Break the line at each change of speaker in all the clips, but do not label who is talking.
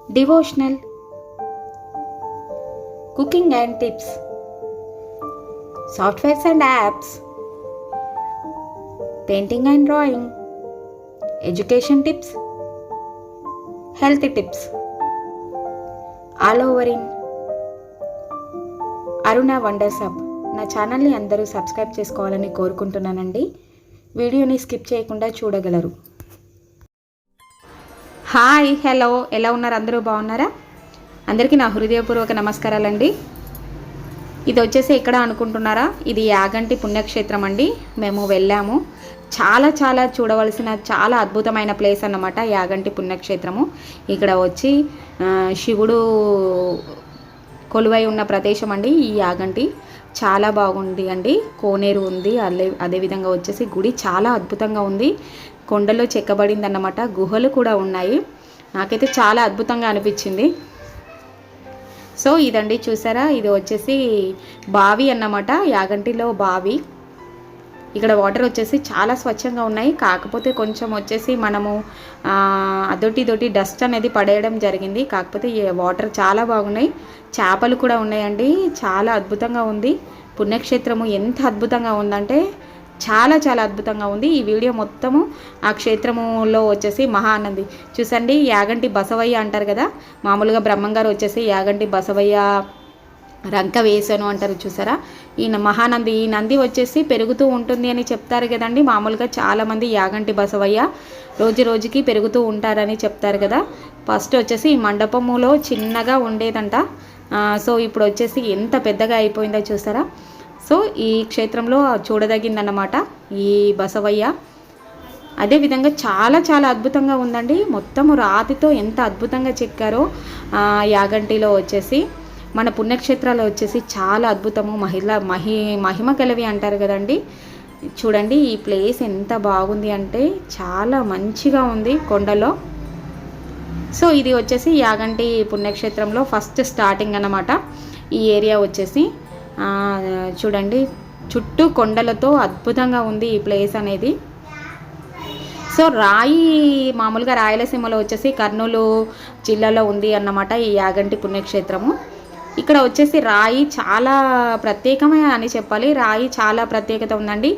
Devotional, cooking and tips, softwares and apps, painting and drawing, education tips, health tips, all over in Aruna Wonders Hub. నా ఛానల్ని అందరూ subscribe చేసుకోవాలని కోరుకుంటున్నానండి. వీడియోని skip చేయకుండా చూడగలరు. హాయ్, హలో, ఎలా ఉన్నారు? అందరూ బాగున్నారా? అందరికీ నా హృదయపూర్వక నమస్కారాలండి. ఇది వచ్చేసి ఎక్కడ అనుకుంటున్నారా? ఇది యాగంటి పుణ్యక్షేత్రం అండి. మేము వెళ్ళాము. చాలా చాలా చూడవలసిన చాలా అద్భుతమైన ప్లేస్ అన్నమాట యాగంటి పుణ్యక్షేత్రము. ఇక్కడ వచ్చి శివుడు కొలువై ఉన్న ప్రదేశం అండి ఈ యాగంటి. చాలా బాగుంది అండి. కోనేరు ఉంది, అదేవిధంగా వచ్చేసి గుడి చాలా అద్భుతంగా ఉంది. కొండలో చెక్కబడింది అన్నమాట. గుహలు కూడా ఉన్నాయి. నాకైతే చాలా అద్భుతంగా అనిపించింది. సో ఇదండి, చూసారా? ఇది వచ్చేసి బావి అన్నమాట, యాగంటిలో బావి. ఇక్కడ వాటర్ వచ్చేసి చాలా స్వచ్ఛంగా ఉన్నాయి. కాకపోతే కొంచెం వచ్చేసి మనము అదొటి డస్ట్ అనేది పడేయడం జరిగింది. కాకపోతే ఈ వాటర్ చాలా బాగున్నాయి. చేపలు కూడా ఉన్నాయండి. చాలా అద్భుతంగా ఉంది. పుణ్యక్షేత్రము ఎంత అద్భుతంగా ఉందంటే చాలా చాలా అద్భుతంగా ఉంది. ఈ వీడియో మొత్తము ఆ క్షేత్రములో వచ్చేసి మహానంది చూసండి. యాగంటి బసవయ్య అంటారు కదా, మామూలుగా బ్రహ్మంగారు వచ్చేసి యాగంటి బసవయ్య రంక వేసాను అంటారు చూసారా. ఈ మహానంది, ఈ నంది వచ్చేసి పెరుగుతూ ఉంటుంది అని చెప్తారు కదండి. మామూలుగా చాలామంది యాగంటి బసవయ్య రోజు రోజుకి పెరుగుతూ ఉంటారని చెప్తారు కదా. ఫస్ట్ వచ్చేసి ఈ మండపములో చిన్నగా ఉండేదంట. సో ఇప్పుడు వచ్చేసి ఎంత పెద్దగా అయిపోయిందో చూసారా. సో ఈ క్షేత్రంలో చూడదగిందన్నమాట ఈ బసవయ్య. అదేవిధంగా చాలా చాలా అద్భుతంగా ఉందండి. మొత్తము రాతితో ఎంత అద్భుతంగా చెక్కారో యాగంటిలో వచ్చేసి. మన పుణ్యక్షేత్రాలు వచ్చేసి చాలా అద్భుతము, మహిమ కలవి అంటారు కదండి. చూడండి ఈ ప్లేస్ ఎంత బాగుంది అంటే చాలా మంచిగా ఉంది కొండలో. సో ఇది వచ్చేసి యాగంటి పుణ్యక్షేత్రంలో ఫస్ట్ స్టార్టింగ్ అన్నమాట. ఈ ఏరియా వచ్చేసి చూడండి, చుట్టూ కొండలతో అద్భుతంగా ఉంది ఈ ప్లేస్ అనేది. సో రాయి, మామూలుగా రాయలసీమలో వచ్చేసి కర్నూలు జిల్లాలో ఉంది అన్నమాట ఈ యాగంటి పుణ్యక్షేత్రము. ఇక్కడ వచ్చేసి రాయి చాలా ప్రత్యేకమే అని చెప్పాలి. రాయి చాలా ప్రత్యేకత ఉందండి.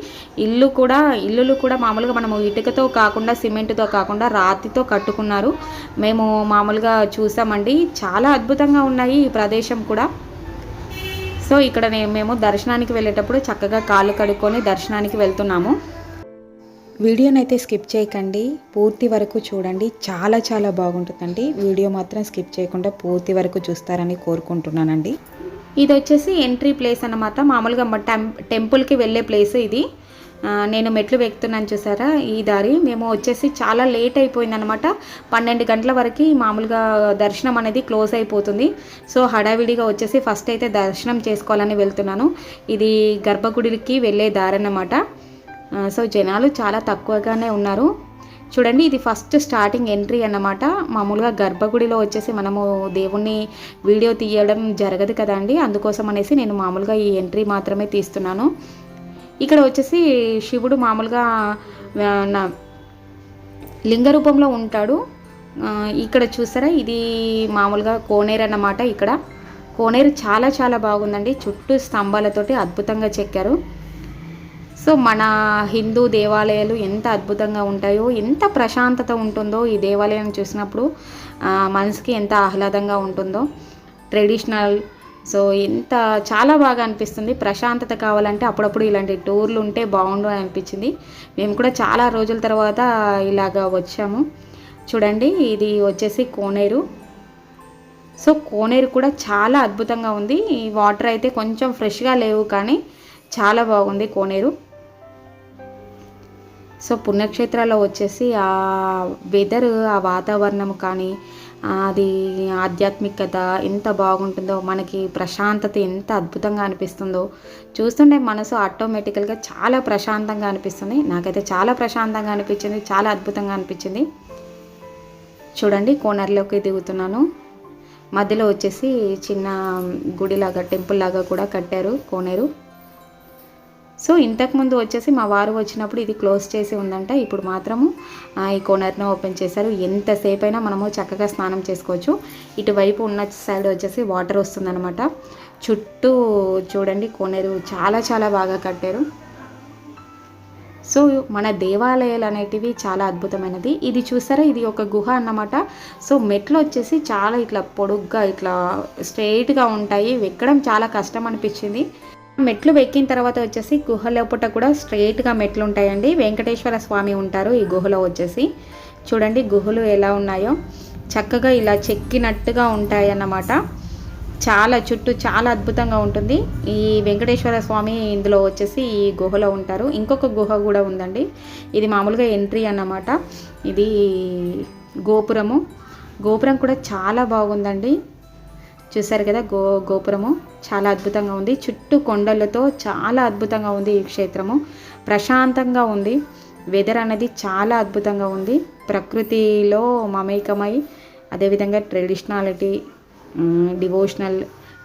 ఇల్లులు కూడా మామూలుగా మనము ఇటుకతో కాకుండా, సిమెంట్తో కాకుండా రాతితో కట్టుకున్నారు. మేము మామూలుగా చూసామండి. చాలా అద్భుతంగా ఉన్నాయి ఈ ప్రదేశం కూడా. సో ఇక్కడ మేము దర్శనానికి వెళ్ళేటప్పుడు చక్కగా కాళ్ళు కడుక్కొని దర్శనానికి వెళ్తున్నాము. వీడియోని అయితే స్కిప్ చేయకండి, పూర్తి వరకు చూడండి. చాలా చాలా బాగుంటుందండి. వీడియో మాత్రం స్కిప్ చేయకుండా పూర్తి వరకు చూస్తారని కోరుకుంటున్నానండి. ఇది వచ్చేసి ఎంట్రీ ప్లేస్ అన్నమాట. మామూలుగా టెంపుల్కి వెళ్ళే ప్లేస్ ఇది. నేను మెట్లు ఎక్కుతున్నాను చూసారా ఈ దారి. మేము వచ్చేసి చాలా లేట్ అయిపోయింది అనమాట. 12 గంటల వరకు మామూలుగా దర్శనం అనేది క్లోజ్ అయిపోతుంది. సో హడావిడిగా వచ్చేసి ఫస్ట్ అయితే దర్శనం చేసుకోవాలని వెళ్తున్నాను. ఇది గర్భగుడికి వెళ్ళే దారి అన్నమాట. సో జనాలు చాలా తక్కువగానే ఉన్నారు. చూడండి, ఇది ఫస్ట్ స్టార్టింగ్ ఎంట్రీ అన్నమాట. మామూలుగా గర్భగుడిలో వచ్చేసి మనము దేవుణ్ణి వీడియో తీయడం జరగదు కదండి. అందుకోసం అనేసి నేను మామూలుగా ఈ ఎంట్రీ మాత్రమే తీస్తున్నాను. ఇక్కడ వచ్చేసి శివుడు మామూలుగా లింగ రూపంలో ఉంటాడు. ఇక్కడ చూసారా, ఇది మామూలుగా కోనేరు అన్నమాట. ఇక్కడ కోనేరు చాలా చాలా బాగుందండి. చుట్టూ స్తంభాలతోటి అద్భుతంగా చెక్కారు. సో మన హిందూ దేవాలయాలు ఎంత అద్భుతంగా ఉంటాయో, ఎంత ప్రశాంతత ఉంటుందో ఈ దేవాలయం చూసినప్పుడు మనసుకి ఎంత ఆహ్లాదంగా ఉంటుందో. ట్రెడిషనల్, సో చాలా బాగా అనిపిస్తుంది. ప్రశాంతత కావాలంటే అప్పుడప్పుడు ఇలాంటి టూర్లు ఉంటే బాగుండు అని అనిపించింది. మేము కూడా చాలా రోజుల తర్వాత ఇలాగా వచ్చాము. చూడండి, ఇది వచ్చేసి కోనేరు. సో కోనేరు కూడా చాలా అద్భుతంగా ఉంది. ఈ వాటర్ అయితే కొంచెం ఫ్రెష్గా లేవు, కానీ చాలా బాగుంది కోనేరు. సో పుణ్యక్షేత్రాల్లో వచ్చేసి ఆ వెదర్, ఆ వాతావరణం కానీ, అది ఆధ్యాత్మికత ఎంత బాగుంటుందో, మనకి ప్రశాంతత ఎంత అద్భుతంగా అనిపిస్తుందో చూస్తుంటే మనసు ఆటోమేటికల్గా చాలా ప్రశాంతంగా అనిపిస్తుంది. నాకైతే చాలా ప్రశాంతంగా అనిపించింది, చాలా అద్భుతంగా అనిపించింది. చూడండి, కోనర్లోకి దిగుతున్నాను. మధ్యలో వచ్చేసి చిన్న గుడిలాగా, టెంపుల్ లాగా కూడా కట్టారు కోనేరు. సో ఇంతకుముందు వచ్చేసి మా వారు వచ్చినప్పుడు ఇది క్లోజ్ చేసి ఉందంట. ఇప్పుడు మాత్రము ఈ కోనర్ను ఓపెన్ చేశారు. ఎంతసేపు అయినా మనము చక్కగా స్నానం చేసుకోవచ్చు. ఇటువైపు ఉన్న సైడ్ వచ్చేసి వాటర్ వస్తుందన్నమాట. చుట్టూ చూడండి కోనేరు చాలా చాలా బాగా కట్టారు. సో మన దేవాలయాలు అనేటివి చాలా అద్భుతమైనది. ఇది చూసారా, ఇది ఒక గుహ అన్నమాట. సో మెట్లు వచ్చేసి చాలా ఇట్లా పొడుగ్గా ఇట్లా స్ట్రెయిట్గా ఉంటాయి. ఎక్కడం చాలా కష్టం అనిపించింది. మెట్లు ఎక్కిన తర్వాత వచ్చేసి గుహ లోపల కూడా స్ట్రెయిట్గా మెట్లు ఉంటాయండి. వెంకటేశ్వర స్వామి ఉంటారు ఈ గుహలో వచ్చేసి. చూడండి గుహలు ఎలా ఉన్నాయో, చక్కగా ఇలా చెక్కినట్టుగా ఉంటాయి అన్నమాట. చాలా చుట్టూ చాలా అద్భుతంగా ఉంటుంది. ఈ వెంకటేశ్వర స్వామి ఇందులో వచ్చేసి ఈ గుహలో ఉంటారు. ఇంకొక గుహ కూడా ఉందండి. ఇది మామూలుగా ఎంట్రీ అన్నమాట. ఇది గోపురం కూడా చాలా బాగుందండి. చూసారు కదా, గోపురము చాలా అద్భుతంగా ఉంది. చుట్టూ కొండలతో చాలా అద్భుతంగా ఉంది ఈ క్షేత్రము. ప్రశాంతంగా ఉంది. వెదర్ అనేది చాలా అద్భుతంగా ఉంది. ప్రకృతిలో మమేకమై అదేవిధంగా ట్రెడిషనాలిటీ, డివోషనల్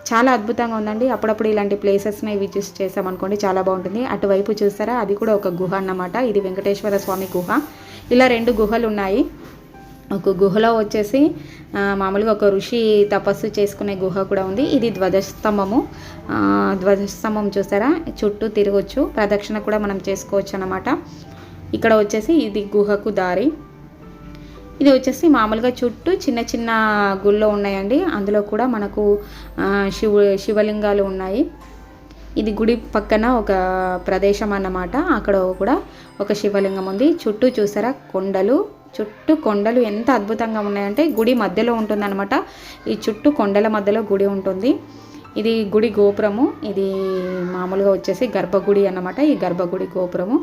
చాలా అద్భుతంగా ఉందండి. అప్పుడప్పుడు ఇలాంటి ప్లేసెస్ని విజిట్ చేసామనుకోండి చాలా బాగుంటుంది. అటువైపు చూసారా, అది కూడా ఒక గుహ అన్నమాట. ఇది వెంకటేశ్వర స్వామి గుహ. ఇలా 2 గుహలు ఉన్నాయి. ఒక గుహలో వచ్చేసి మామూలుగా ఒక ఋషి తపస్సు చేసుకునే గుహ కూడా ఉంది. ఇది ధ్వజస్తంభం చూసారా, చుట్టూ తిరగొచ్చు. ప్రదక్షిణ కూడా మనం చేసుకోవచ్చు అన్నమాట. ఇక్కడ వచ్చేసి ఇది గుహకు దారి. ఇది వచ్చేసి మామూలుగా చుట్టూ చిన్న చిన్న గుళ్ళు ఉన్నాయండి. అందులో కూడా మనకు శివలింగాలు ఉన్నాయి. ఇది గుడి పక్కన ఒక ప్రదేశం అన్నమాట. అక్కడ కూడా ఒక శివలింగం ఉంది. చుట్టూ చూసారా చుట్టూ కొండలు ఎంత అద్భుతంగా ఉన్నాయంటే గుడి మధ్యలో ఉంటుందన్నమాట. ఈ చుట్టూ కొండల మధ్యలో గుడి ఉంటుంది. ఇది గుడి గోపురము. ఇది మామూలుగా వచ్చేసి గర్భగుడి అన్నమాట. ఈ గర్భగుడి గోపురము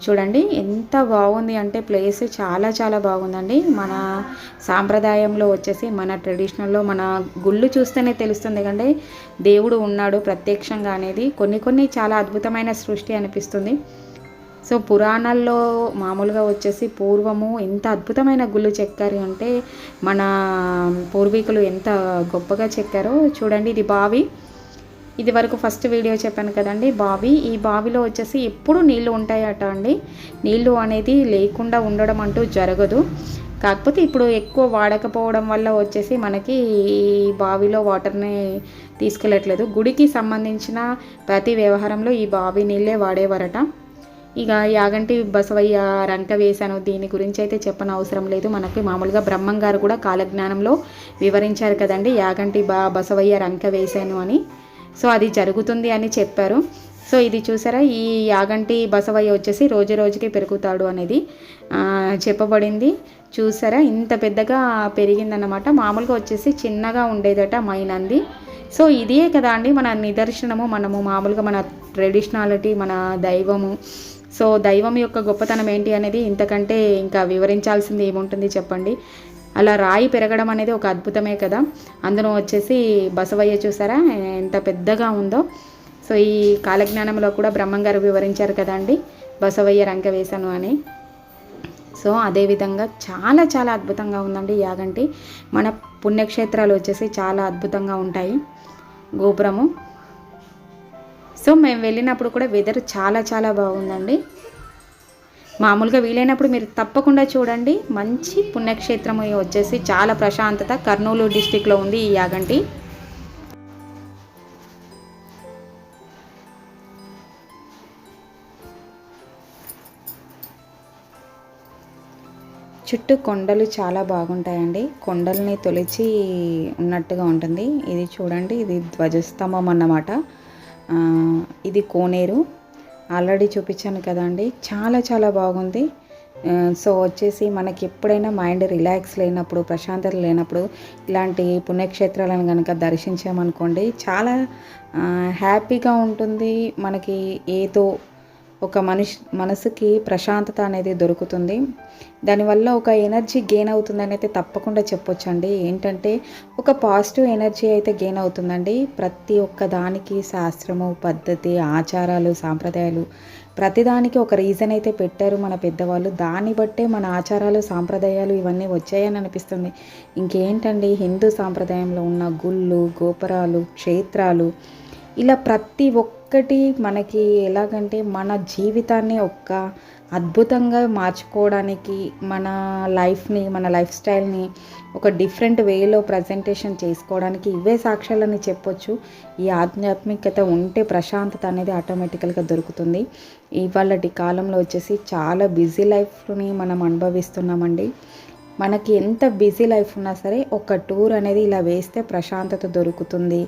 చూడండి ఎంత బాగుంది అంటే ప్లేస్ చాలా చాలా బాగుందండి. మన సాంప్రదాయంలో వచ్చేసి మన ట్రెడిషనల్లో మన గుళ్ళు చూస్తేనే తెలుస్తుంది కంటే దేవుడు ఉన్నాడు ప్రత్యక్షంగా అనేది. కొన్ని చాలా అద్భుతమైన సృష్టి అనిపిస్తుంది. సో పురాణాల్లో మామూలుగా వచ్చేసి పూర్వము ఎంత అద్భుతమైన గుళ్ళు చెక్కారు అంటే మన పూర్వీకులు ఎంత గొప్పగా చెక్కారో చూడండి. ఇది బావి. ఇది వరకు ఫస్ట్ వీడియో చెప్పాను కదండి, బావి. ఈ బావిలో వచ్చేసి ఎప్పుడు నీళ్లు ఉంటాయట అండి. నీళ్లు అనేది లేకుండా ఉండడం అంటూ జరగదు. కాకపోతే ఇప్పుడు ఎక్కువ వాడకపోవడం వల్ల వచ్చేసి మనకి ఈ బావిలో వాటర్ని తీసుకెళ్ళట్లేదు. గుడికి సంబంధించిన ప్రతి వ్యవహారంలో ఈ బావి నీళ్ళే వాడేవారట. ఇక యాగంటి బసవయ్య రంక వేశాను, దీని గురించి అయితే చెప్పని అవసరం లేదు. మనకి మామూలుగా బ్రహ్మం గారు కూడా కాలజ్ఞానంలో వివరించారు కదండి, యాగంటి బసవయ్య రంక వేశాను అని. సో అది జరుగుతుంది అని చెప్పారు. సో ఇది చూసారా, ఈ యాగంటి బసవయ్య వచ్చేసి రోజు రోజుకి పెరుగుతాడు అనేది చెప్పబడింది. చూసారా ఇంత పెద్దగా పెరిగిందన్నమాట. మామూలుగా వచ్చేసి చిన్నగా ఉండేదట మైనంది. సో ఇదే కదా అండి మన నిదర్శనము. మనము మామూలుగా మన ట్రెడిషనాలిటీ, మన దైవము. సో దైవం యొక్క గొప్పతనం ఏంటి అనేది ఇంతకంటే ఇంకా వివరించాల్సింది ఏముంటుంది చెప్పండి. అలా రాయి పెరగడం అనేది ఒక అద్భుతమే కదా. అందులో వచ్చేసి బసవయ్య చూసారా ఎంత పెద్దగా ఉందో. సో ఈ కాలజ్ఞానంలో కూడా బ్రహ్మంగారు వివరించారు కదండి, బసవయ్య రంక వేశాను అని. సో అదేవిధంగా చాలా చాలా అద్భుతంగా ఉందండి యాగంటి. మన పుణ్యక్షేత్రాలు వచ్చేసి చాలా అద్భుతంగా ఉంటాయి. గోపురము. సో మేము వెళ్ళినప్పుడు కూడా వెదర్ చాలా చాలా బాగుందండి. మామూలుగా వీలైనప్పుడు మీరు తప్పకుండా చూడండి. మంచి పుణ్యక్షేత్రం వచ్చేసి చాలా ప్రశాంతత. కర్నూలు డిస్టిక్లో ఉంది ఈ యాగంటి. చుట్టూ కొండలు చాలా బాగుంటాయండి. కొండల్ని తొలిచి ఉన్నట్టుగా ఉంటుంది. ఇది చూడండి, ఇది ధ్వజస్తంభం అన్నమాట. ఇది కోనేరు ఆల్రెడీ చూపించాను కదండి, చాలా చాలా బాగుంది. సో వచ్చేసి మనకి ఎప్పుడైనా మైండ్ రిలాక్స్ లేనప్పుడు, ప్రశాంతత లేనప్పుడు ఇలాంటి పుణ్యక్షేత్రాలను కనుక దర్శించామనుకోండి చాలా హ్యాపీగా ఉంటుంది. మనకి ఏదో ఒక మనసుకి ప్రశాంతత అనేది దొరుకుతుంది. దానివల్ల ఒక ఎనర్జీ గెయిన్ అవుతుందని అయితే తప్పకుండా చెప్పొచ్చండి. ఏంటంటే ఒక పాజిటివ్ ఎనర్జీ అయితే గెయిన్ అవుతుందండి. ప్రతి ఒక్క దానికి శాస్త్రము, పద్ధతి, ఆచారాలు, సాంప్రదాయాలు ప్రతిదానికి ఒక రీజన్ అయితే పెట్టారు మన పెద్దవాళ్ళు. దాన్ని బట్టే మన ఆచారాలు, సాంప్రదాయాలు ఇవన్నీ వచ్చాయని అనిపిస్తుంది. ఇంకేంటండి, హిందూ సాంప్రదాయంలో ఉన్న గుళ్ళు, గోపురాలు, క్షేత్రాలు ఇలా ప్రతి ఒక్క ఒక్కటి మనకి ఎలాగంటే మన జీవితాన్ని ఒక్క అద్భుతంగా మార్చుకోవడానికి, మన లైఫ్ని, మన లైఫ్ స్టైల్ని ఒక డిఫరెంట్ వేలో ప్రజెంటేషన్ చేసుకోవడానికి ఇవే సాక్ష్యాలని చెప్పొచ్చు. ఈ ఆధ్యాత్మికత ఉంటే ప్రశాంతత అనేది ఆటోమేటికల్గా దొరుకుతుంది. ఇవాళటి కాలంలో వచ్చేసి చాలా బిజీ లైఫ్ని మనం అనుభవిస్తున్నామండి. మనకి ఎంత బిజీ లైఫ్ ఉన్నా సరే ఒక టూర్ అనేది ఇలా వేస్తే ప్రశాంతత దొరుకుతుంది,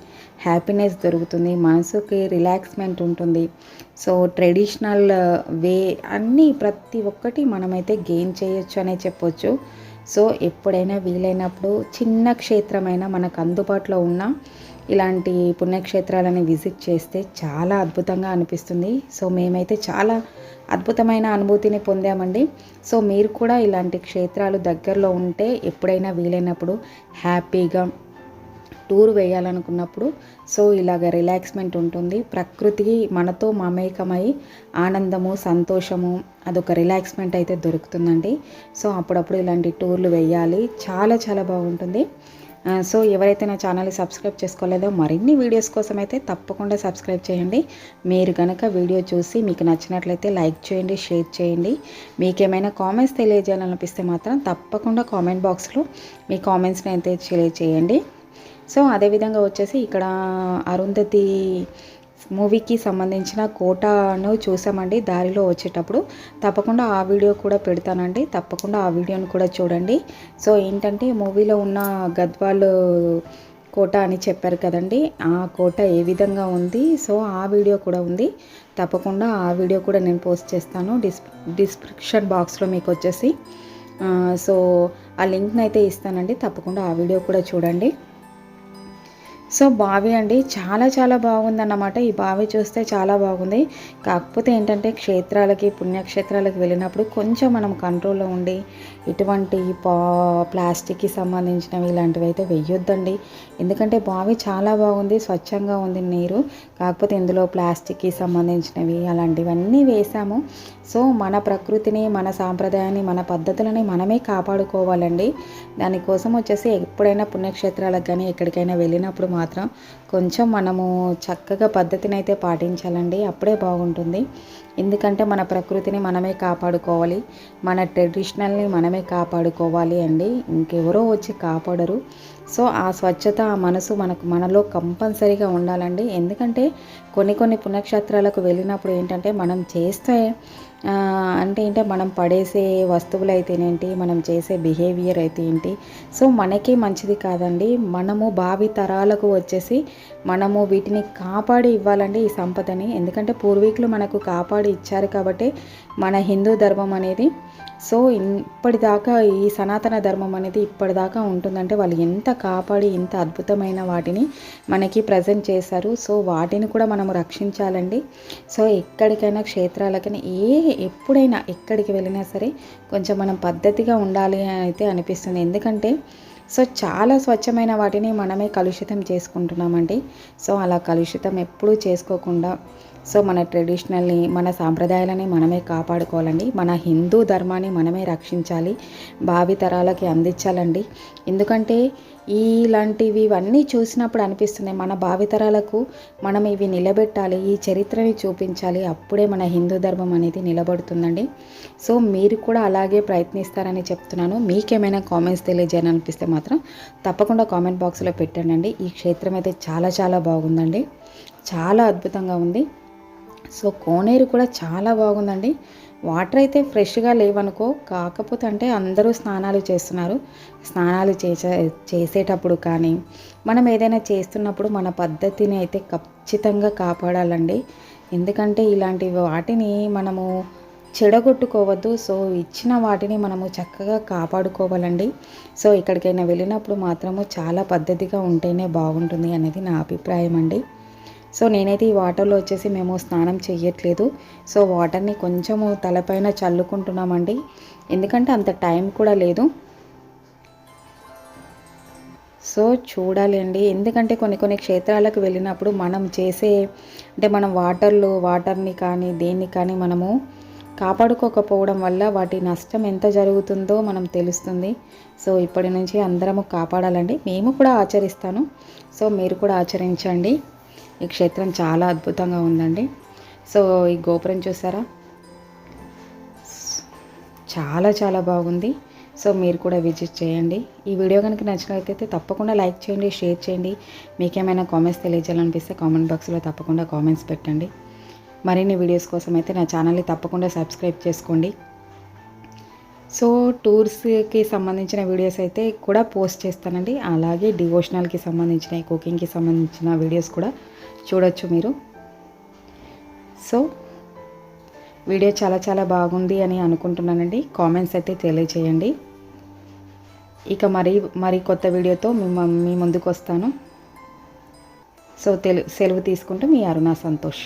హ్యాపీనెస్ దొరుకుతుంది, మనసుకి రిలాక్స్మెంట్ ఉంటుంది. సో ట్రెడిషనల్ వే అన్నీ ప్రతి ఒక్కటి మనమైతే గెయిన్ చేయొచ్చు అనే చెప్పొచ్చు. సో ఎప్పుడైనా వీలైనప్పుడు చిన్న క్షేత్రమైన మనకు అందుబాటులో ఉన్న ఇలాంటి పుణ్యక్షేత్రాలని విజిట్ చేస్తే చాలా అద్భుతంగా అనిపిస్తుంది. సో మేమైతే చాలా అద్భుతమైన అనుభూతిని పొందామండి. సో మీరు కూడా ఇలాంటి క్షేత్రాలు దగ్గరలో ఉంటే ఎప్పుడైనా వీలైనప్పుడు హ్యాపీగా టూర్ వేయాలనుకున్నప్పుడు సో ఇలాగ రిలాక్స్మెంట్ ఉంటుంది. ప్రకృతికి మనతో మమేకమై ఆనందము, సంతోషము, అదొక రిలాక్స్మెంట్ అయితే దొరుకుతుందండి. సో అప్పుడప్పుడు ఇలాంటి టూర్లు వేయాలి, చాలా చాలా బాగుంటుంది. సో ఎవరైతే నా ఛానల్ని సబ్స్క్రైబ్ చేసుకోలేదో మరిన్ని వీడియోస్ కోసం అయితే తప్పకుండా సబ్స్క్రైబ్ చేయండి. మీరు కనుక వీడియో చూసి మీకు నచ్చినట్లయితే లైక్ చేయండి, షేర్ చేయండి. మీకేమైనా కామెంట్స్ తెలియజేయాలనిపిస్తే మాత్రం తప్పకుండా కామెంట్ బాక్స్లో మీ కామెంట్స్ని అయితే తెలియజేయండి. సో అదేవిధంగా వచ్చేసి ఇక్కడ అరుంధతి మూవీకి సంబంధించిన కోటను చూసామండి దారిలో వచ్చేటప్పుడు. తప్పకుండా ఆ వీడియో కూడా పెడతానండి, తప్పకుండా ఆ వీడియోని కూడా చూడండి. సో ఏంటంటే మూవీలో ఉన్న గద్వాల్ కోట అని చెప్పారు కదండి, ఆ కోట ఏ విధంగా ఉంది, సో ఆ వీడియో కూడా ఉంది. తప్పకుండా ఆ వీడియో కూడా నేను పోస్ట్ చేస్తాను డిస్క్రిప్షన్ బాక్స్లో మీకు వచ్చేసి. సో ఆ లింక్ని అయితే ఇస్తానండి, తప్పకుండా ఆ వీడియో కూడా చూడండి. సో బావి అండి చాలా చాలా బాగుందన్నమాట. ఈ బావి చూస్తే చాలా బాగుంది. కాకపోతే ఏంటంటే క్షేత్రాలకి, పుణ్యక్షేత్రాలకు వెళ్ళినప్పుడు కొంచెం మనం కంట్రోల్లో ఉండి ఇటువంటి ప్లాస్టిక్కి సంబంధించినవి ఇలాంటివి అయితే వెయ్యొద్దండి. ఎందుకంటే బావి చాలా బాగుంది, స్వచ్ఛంగా ఉంది నీరు. కాకపోతే ఇందులో ప్లాస్టిక్కి సంబంధించినవి అలాంటివన్నీ వేసాము. సో మన ప్రకృతిని, మన సాంప్రదాయాన్ని, మన పద్ధతులని మనమే కాపాడుకోవాలండి. దానికోసం వచ్చేసి ఎప్పుడైనా పుణ్యక్షేత్రాలకు కానీ ఎక్కడికైనా వెళ్ళినప్పుడు మాత్రం కొంచెం మనము చక్కగా పద్ధతిని అయితే పాటించాలండి, అప్పుడే బాగుంటుంది. ఎందుకంటే మన ప్రకృతిని మనమే కాపాడుకోవాలి, మన ట్రెడిషనల్ని మనమే కాపాడుకోవాలి అండి, ఇంకెవరో వచ్చి కాపాడరు. సో ఆ స్వచ్ఛత, ఆ మనసు మనలో కంపల్సరీగా ఉండాలండి. ఎందుకంటే కొన్ని పుణ్యక్షేత్రాలకు వెళ్ళినప్పుడు ఏంటంటే మనం చేస్తే అంటే మనం పడేసే వస్తువులు అయితేనేంటి, మనం చేసే బిహేవియర్ అయితే ఏంటి, సో మనకే మంచిది కాదండి. మనము భావి తరాలకు వచ్చేసి మనము వీటిని కాపాడి ఇవ్వాలండి, ఈ సంపదని. ఎందుకంటే పూర్వీకులు మనకు కాపాడి ఇచ్చారు కాబట్టి మన హిందూ ధర్మం అనేది సో ఇప్పటిదాకా, ఈ సనాతన ధర్మం అనేది ఇప్పటిదాకా ఉంటుందంటే వాళ్ళు ఎంత కాపాడి ఇంత అద్భుతమైన వాటిని మనకి ప్రజెంట్ చేశారు. సో వాటిని కూడా మనము రక్షించాలండి. సో ఎక్కడికైనా క్షేత్రాలకైనా ఎప్పుడైనా ఎక్కడికి వెళ్ళినా సరే కొంచెం మనం పద్ధతిగా ఉండాలి అని అయితే అనిపిస్తుంది. ఎందుకంటే సో చాలా స్వచ్ఛమైన వాటిని మనమే కలుషితం చేసుకుంటున్నామండి. సో అలా కలుషితం ఎప్పుడూ చేసుకోకుండా సో మన ట్రెడిషనల్ని, మన సాంప్రదాయాలని మనమే కాపాడుకోవాలండి. మన హిందూ ధర్మాన్ని మనమే రక్షించాలి, భావి తరాలకి అందించాలండి. ఎందుకంటే ఇలాంటివి ఇవన్నీ చూసినప్పుడు అనిపిస్తుంది మన భావితరాలకు మనం ఇవి నిలబెట్టాలి, ఈ చరిత్రని చూపించాలి, అప్పుడే మన హిందూ ధర్మం అనేది నిలబడుతుందండి. సో మీరు కూడా అలాగే ప్రయత్నిస్తారని చెప్తున్నాను. మీకేమైనా కామెంట్స్ తెలియజేయాలనిపిస్తే మాత్రం తప్పకుండా కామెంట్ బాక్స్లో పెట్టండి. ఈ క్షేత్రం అయితే చాలా చాలా బాగుందండి, చాలా అద్భుతంగా ఉంది. సో కోనేరు కూడా చాలా బాగుందండి. వాటర్ అయితే ఫ్రెష్గా లేవనుకో, కాకపోతే అంటే అందరూ స్నానాలు చేస్తున్నారు. స్నానాలు చేసేటప్పుడు కానీ మనం ఏదైనా చేస్తున్నప్పుడు మన పద్ధతిని అయితే ఖచ్చితంగా కాపాడాలండి. ఎందుకంటే ఇలాంటి వాటిని మనము చెడగొట్టుకోవద్దు. సో ఇచ్చిన వాటిని మనము చక్కగా కాపాడుకోవాలండి. సో ఎక్కడికైనా వెళ్ళినప్పుడు మాత్రము చాలా పద్ధతిగా ఉంటేనే బాగుంటుంది అనేది నా అభిప్రాయం అండి. సో నేనైతే ఈ వాటర్లో వచ్చేసి మేము స్నానం చేయట్లేదు. సో వాటర్ని కొంచెము తలపైన చల్లుకుంటున్నామండి, ఎందుకంటే అంత టైం కూడా లేదు. సో చూడాలి అండి, ఎందుకంటే కొన్ని క్షేత్రాలకు వెళ్ళినప్పుడు మనం చేసే అంటే మనం వాటర్ని కానీ దేన్ని కానీ మనము కాపాడుకోకపోవడం వల్ల వాటి నష్టం ఎంత జరుగుతుందో మనం తెలుస్తుంది. సో ఇప్పటి నుంచి అందరము కాపాడాలండి. మేము కూడా ఆచరిస్తాను, సో మీరు కూడా ఆచరించండి. ఈ క్షేత్రం చాలా అద్భుతంగా ఉందండి. సో ఈ గోపురం చూసారా, చాలా చాలా బాగుంది. సో మీరు కూడా విజిట్ చేయండి. ఈ వీడియో కనుక నచ్చినట్లయితే తప్పకుండా లైక్ చేయండి, షేర్ చేయండి. మీకేమైనా కామెంట్స్ తెలియజేయాలనిపిస్తే కామెంట్ బాక్స్లో తప్పకుండా కామెంట్స్ పెట్టండి. మరిన్ని వీడియోస్ కోసం అయితే నా ఛానల్ని తప్పకుండా సబ్స్క్రైబ్ చేసుకోండి. సో టూర్స్కి సంబంధించిన వీడియోస్ అయితే కూడా పోస్ట్ చేస్తానండి. అలాగే డివోషనల్కి సంబంధించిన, కుకింగ్కి సంబంధించిన వీడియోస్ కూడా చూడొచ్చు మీరు. సో వీడియో చాలా చాలా బాగుంది అని అనుకుంటున్నానండి. కామెంట్స్ అయితే తెలియచేయండి. ఇక మరి కొత్త వీడియోతో మీ ముందుకు వస్తాను. సో సెలవు తీసుకుంటూ మీ అరుణ సంతోష్.